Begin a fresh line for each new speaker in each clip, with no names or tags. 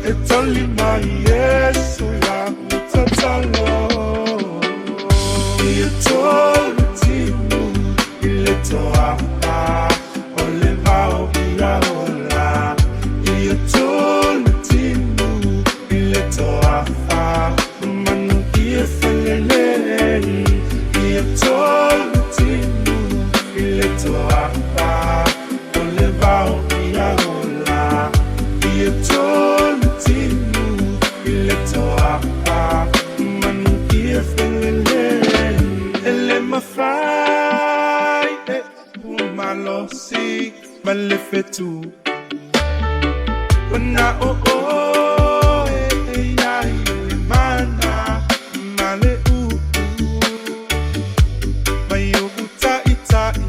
etolima Yesu ya utatalo. Ietolutimu iletoapa olevao iaola. Ietolutimu iletoapa manu iefelelei. Ietolutimu iletoapa olevao iaola. Ietolutimu iletoapa manu iefelelei. Mafai umalosi malefetu wana ya mana male mayo uta itai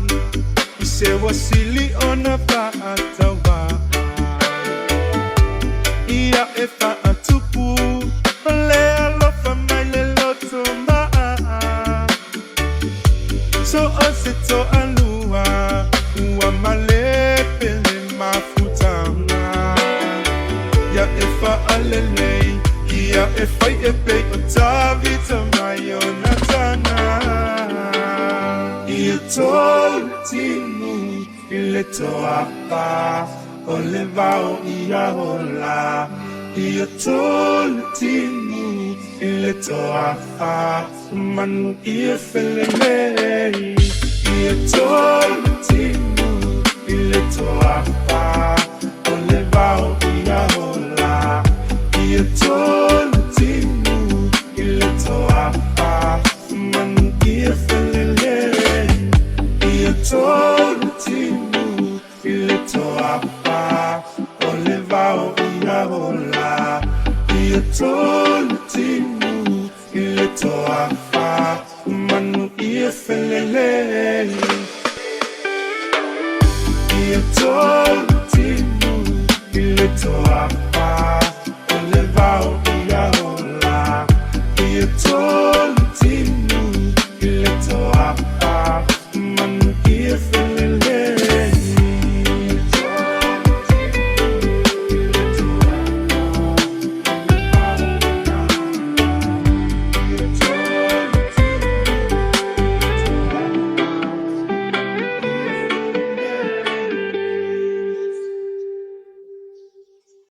ise wasili ona pa atawa ia efa atupu le alofa maile lotoma. So osito alua uwa malepele mafutanga ya efa alele ya efa epe otavita mayonatana. Ietolutimu iletoapa olevao iaola. Ietolutimu iletoapa manu iefelelei. Ietolutimu iletoapa olevao iaola. Ietolutimu iletoapa manu iefelelei. Ietolutimu iletoapa olevao iaola. Ietolutimu iletoapa manu iefelelei. Ietolutimu iletoapa